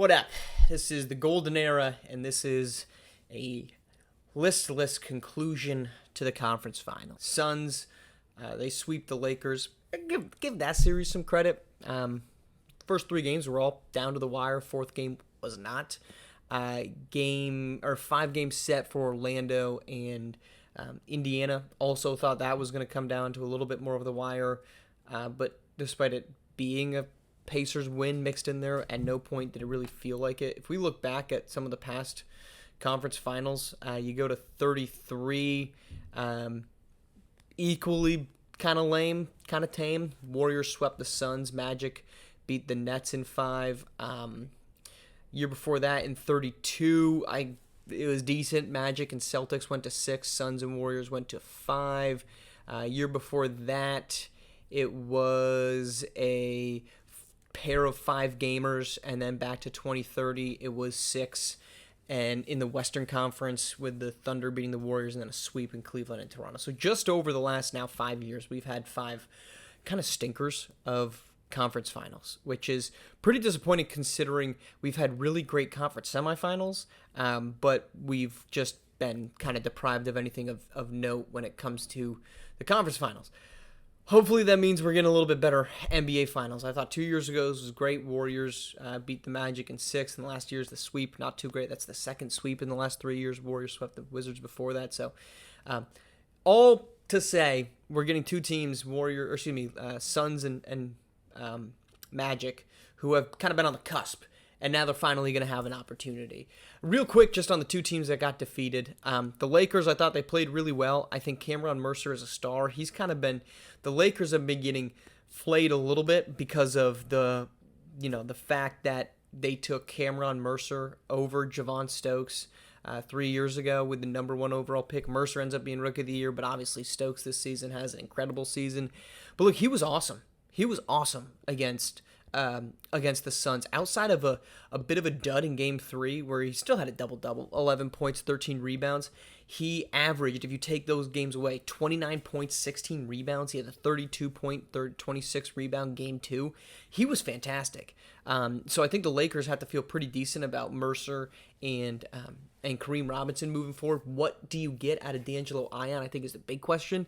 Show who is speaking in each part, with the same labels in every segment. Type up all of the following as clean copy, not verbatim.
Speaker 1: What up? This is the Golden Era, and this is a listless conclusion to the conference final. Suns, they sweep the Lakers. Give that series some credit. First three games were all down to the wire. Fourth game was not. 5 game set for Orlando and Indiana. Also thought that was going to come down to a little bit more of the wire, but despite it being a Pacers win mixed in there, at no point did it really feel like it. If we look back at some of the past conference finals, you go to 33, equally kind of lame, kind of tame. Warriors swept the Suns. Magic beat the Nets in 5. Year before that in 32, it was decent. Magic and Celtics went to 6. Suns and Warriors went to 5. Year before that, it was a pair of 5 gamers, and then back to 2030 it was 6, and in the Western Conference with the Thunder beating the Warriors and then a sweep in Cleveland and Toronto. So just over the last now 5 years, we've had 5 kind of stinkers of conference finals, which is pretty disappointing considering we've had really great conference semifinals, but we've just been kind of deprived of anything of note when it comes to the conference finals. Hopefully that means we're getting a little bit better NBA Finals. I thought 2 years ago this was great. Warriors beat the Magic in 6, and last year's the sweep. Not too great. That's the second sweep in the last 3 years. Warriors swept the Wizards before that. So all to say, we're getting two teams, Suns and Magic, who have kind of been on the cusp, and now they're finally going to have an opportunity. Real quick, just on the two teams that got defeated. The Lakers, I thought they played really well. I think Cameron Mercer is a star. He's kind of been, the Lakers have been getting flayed a little bit because of the fact that they took Cameron Mercer over Javon Stokes 3 years ago with the number 1 overall pick. Mercer ends up being Rookie of the Year, but obviously Stokes this season has an incredible season. But look, he was awesome. He was awesome against the Suns. Outside of a bit of a dud in Game 3, where he still had a double-double, 11 points, 13 rebounds, he averaged, if you take those games away, 29 points, 16 rebounds. He had a 32-point, 26 rebound Game 2. He was fantastic. So I think the Lakers have to feel pretty decent about Mercer and Kareem Robinson moving forward. What do you get out of D'Angelo Ion, I think, is the big question.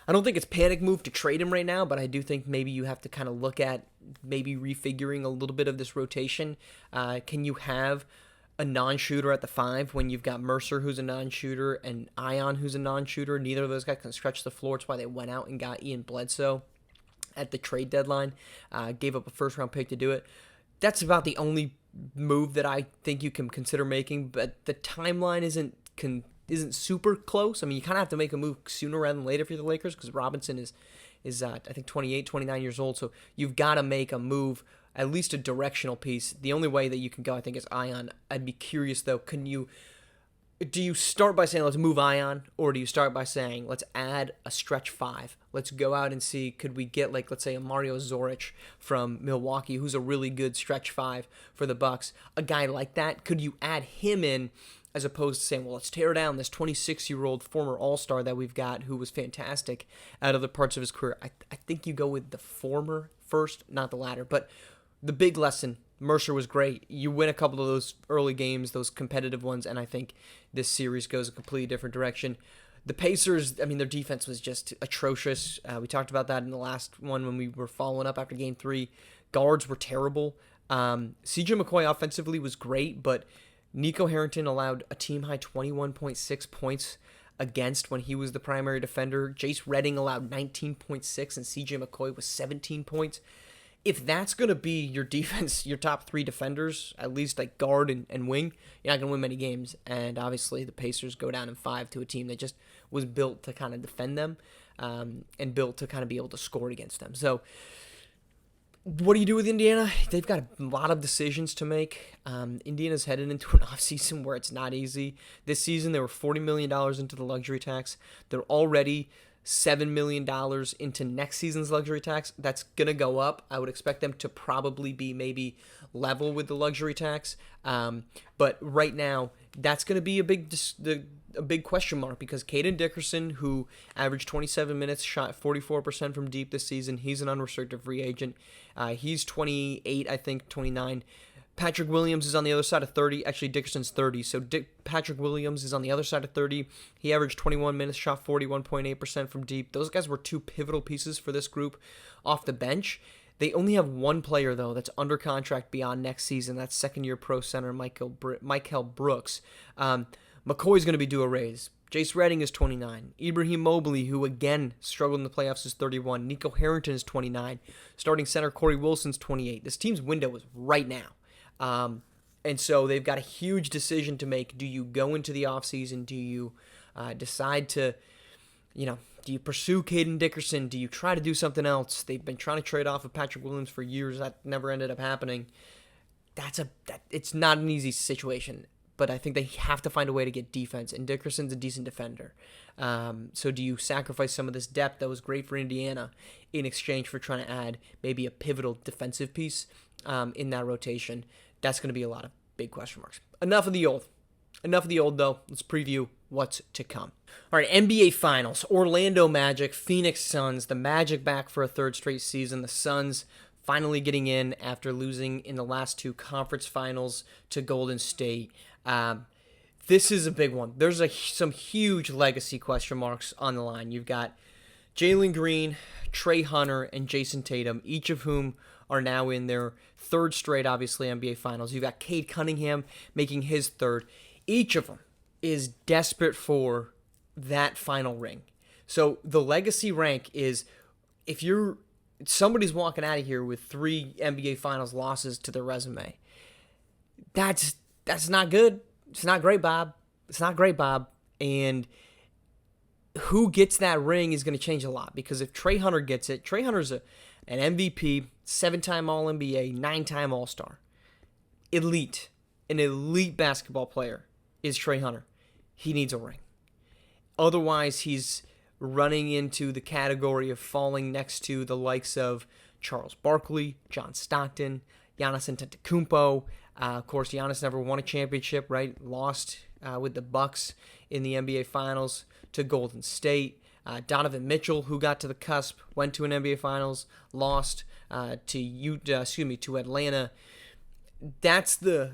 Speaker 1: I don't think it's panic move to trade him right now, but I do think maybe you have to kind of look at maybe refiguring a little bit of this rotation. Can you have a non-shooter at the 5 when you've got Mercer, who's a non-shooter, and Ion, who's a non-shooter? Neither of those guys can stretch the floor. It's why they went out and got Ian Bledsoe at the trade deadline, gave up a first-round pick to do it. That's about the only move that I think you can consider making, but the timeline isn't super close. I mean, you kind of have to make a move sooner rather than later for the Lakers because Robinson is I think 28, 29 years old. So you've got to make a move, at least a directional piece. The only way that you can go, I think, is Ion. I'd be curious, though, do you start by saying, let's move Ion, or do you start by saying, let's add a stretch 5? Let's go out and see, could we get, let's say, a Mario Zoric from Milwaukee, who's a really good stretch 5 for the Bucks? A guy like that, could you add him in as opposed to saying, well, let's tear down this 26-year-old former All-Star that we've got who was fantastic at other parts of his career? I think you go with the former first, not the latter. But the big lesson, Mercer was great. You win a couple of those early games, those competitive ones, and I think this series goes a completely different direction. The Pacers, I mean, their defense was just atrocious. We talked about that in the last one when we were following up after Game 3. Guards were terrible. CJ McCoy offensively was great, but Nico Harrington allowed a team-high 21.6 points against when he was the primary defender. Jace Redding allowed 19.6, and CJ McCoy was 17 points. If that's going to be your defense, your top 3 defenders, at least like guard and wing, you're not going to win many games. And obviously the Pacers go down in 5 to a team that just was built to kind of defend them and built to kind of be able to score against them. So what do you do with Indiana? They've got a lot of decisions to make. Indiana's headed into an offseason where it's not easy. This season, they were $40 million into the luxury tax. They're already $7 million into next season's luxury tax. That's going to go up. I would expect them to probably be maybe level with the luxury tax. But right now, that's going to be a big question mark because Caden Dickerson, who averaged 27 minutes, shot 44% from deep this season, he's an unrestricted free agent. He's 28, I think, 29. Patrick Williams is on the other side of 30. Actually, Dickerson's 30. So Patrick Williams is on the other side of 30. He averaged 21 minutes, shot 41.8% from deep. Those guys were two pivotal pieces for this group off the bench. They only have one player, though, that's under contract beyond next season. That's second-year pro center Michael Brooks. McCoy's going to be due a raise. Jace Redding is 29. Ibrahim Mobley, who again struggled in the playoffs, is 31. Nico Harrington is 29. Starting center Corey Wilson's 28. This team's window is right now. And so they've got a huge decision to make. Do you go into the offseason? Do you decide to, do you pursue Caden Dickerson? Do you try to do something else? They've been trying to trade off of Patrick Williams for years. That never ended up happening. It's not an easy situation, but I think they have to find a way to get defense, and Dickerson's a decent defender. So do you sacrifice some of this depth that was great for Indiana in exchange for trying to add maybe a pivotal defensive piece in that rotation? That's going to be a lot of big question marks. Enough of the old, though. Let's preview what's to come. All right, NBA Finals. Orlando Magic, Phoenix Suns. The Magic back for a third straight season. The Suns finally getting in after losing in the last two conference finals to Golden State. This is a big one. There's some huge legacy question marks on the line. You've got Jalen Green, Trey Hunter, and Jason Tatum, each of whom are now in their third straight, obviously, NBA Finals. You've got Cade Cunningham making his third. Each of them is desperate for that final ring. So the legacy rank is, if somebody's walking out of here with 3 NBA Finals losses to their resume, that's not good. It's not great, Bob. And who gets that ring is going to change a lot, because if Trey Hunter gets it, Trey Hunter's an MVP, 7-time All-NBA, 9-time All-Star. An elite basketball player is Trey Hunter. He needs a ring. Otherwise, he's running into the category of falling next to the likes of Charles Barkley, John Stockton, Giannis Antetokounmpo. Of course, Giannis never won a championship, right? Lost with the Bucks in the NBA Finals to Golden State. Donovan Mitchell, who got to the cusp, went to an NBA Finals, lost to Atlanta. That's the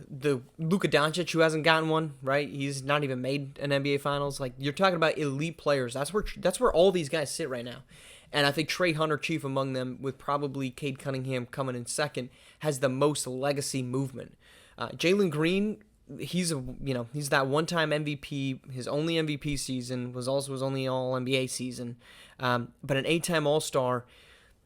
Speaker 1: Luka Doncic, who hasn't gotten one, right? He's not even made an NBA Finals. Like, you're talking about elite players. That's where all these guys sit right now. And I think Trey Hunter, chief among them, with probably Cade Cunningham coming in second, has the most legacy movement. Jalen Green, he's that one-time MVP. His only MVP season was only All-NBA season. But an 8-time All-Star,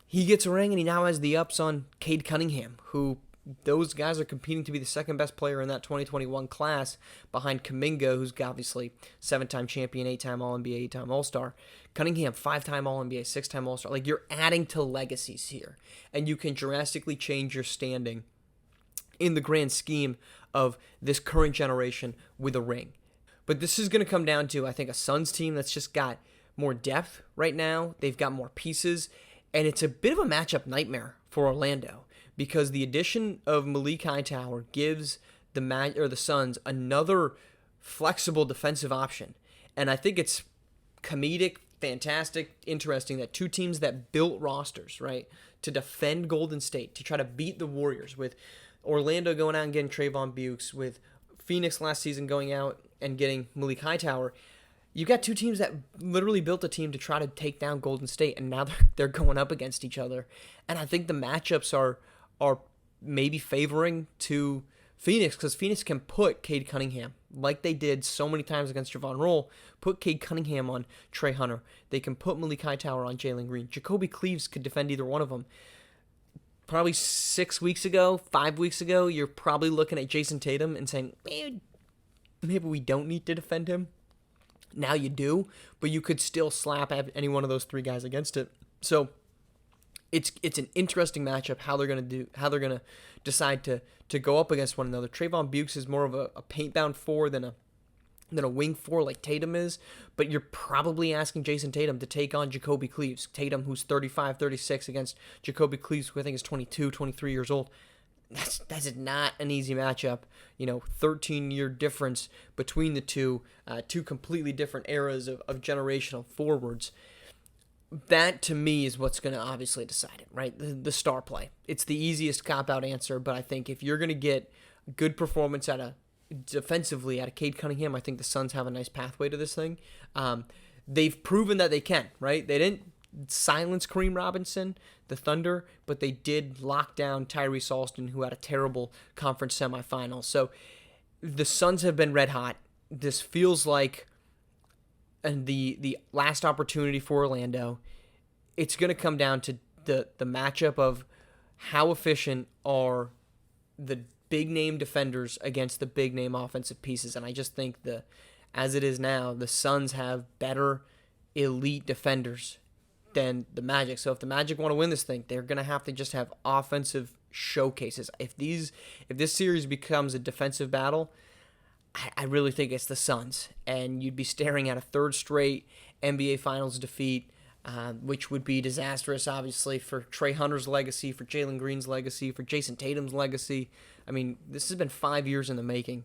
Speaker 1: he gets a ring, and he now has the ups on Cade Cunningham, who those guys are competing to be the second best player in that 2021 class, behind Kuminga, who's obviously 7-time champion, 8-time All-NBA, 8-time All-Star. Cunningham, 5-time All-NBA, 6-time All-Star. Like, you're adding to legacies here, and you can drastically change your standing in the grand scheme of this current generation with a ring. But this is going to come down to, I think, a Suns team that's just got more depth right now. They've got more pieces, and it's a bit of a matchup nightmare for Orlando, because the addition of Malik Hightower gives the Suns another flexible defensive option. And I think it's comedic, fantastic, interesting that two teams that built rosters, right, to defend Golden State, to try to beat the Warriors, with Orlando going out and getting Trayvon Bukes, with Phoenix last season going out and getting Malik Hightower. You got two teams that literally built a team to try to take down Golden State, and now they're going up against each other. And I think the matchups are maybe favoring to Phoenix, because Phoenix can put Cade Cunningham, like they did so many times against Javon Roll, put Cade Cunningham on Trey Hunter. They can put Malik Hightower on Jalen Green. Jacoby Cleaves could defend either one of them. Probably 5 weeks ago, you're probably looking at Jason Tatum and saying, maybe we don't need to defend him. Now you do, but you could still slap any one of those 3 guys against it. So it's an interesting matchup, how they're gonna decide to go up against one another. Trayvon Bukes is more of a paint-bound 4 than a wing 4 like Tatum is, but you're probably asking Jason Tatum to take on Jacoby Cleaves. Tatum, who's 35, 36, against Jacoby Cleaves, who I think is 22, 23 years old. That's not an easy matchup. 13-year difference between the two completely different eras of generational forwards. That, to me, is what's going to obviously decide it, right? The star play. It's the easiest cop-out answer, but I think if you're going to get Good performance defensively out of Cade Cunningham. I think the Suns have a nice pathway to this thing. They've proven that they can, right? They didn't silence Kareem Robinson, the Thunder, but they did lock down Tyrese Alston, who had a terrible conference semifinal. So the Suns have been red hot. This feels like the last opportunity for Orlando. It's going to come down to the matchup of how efficient are the big name defenders against the big name offensive pieces. And I just think as it is now, the Suns have better elite defenders than the Magic. So if the Magic want to win this thing, they're going to have to just have offensive showcases. If this series becomes a defensive battle, I really think it's the Suns. And you'd be staring at a third straight NBA Finals defeat, which would be disastrous, obviously, for Trey Hunter's legacy, for Jalen Green's legacy, for Jason Tatum's legacy. I mean, this has been 5 years in the making.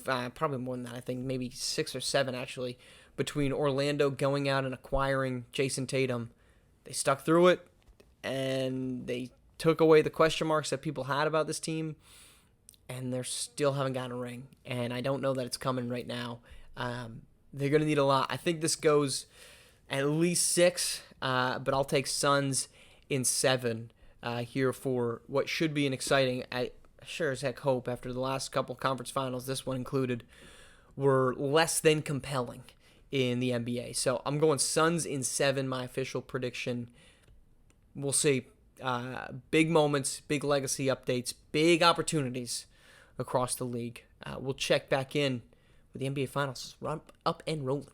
Speaker 1: Probably more than that, I think maybe 6 or 7, actually, between Orlando going out and acquiring Jason Tatum. They stuck through it, and they took away the question marks that people had about this team, and they still haven't gotten a ring. And I don't know that it's coming right now. They're going to need a lot. I think this goes at least 6, but I'll take Suns in 7 here for what should be an exciting, I sure as heck hope after the last couple conference finals, this one included, were less than compelling in the NBA. So I'm going Suns in 7, my official prediction. We'll see. Big moments, big legacy updates, big opportunities across the league. We'll check back in with the NBA Finals up and rolling.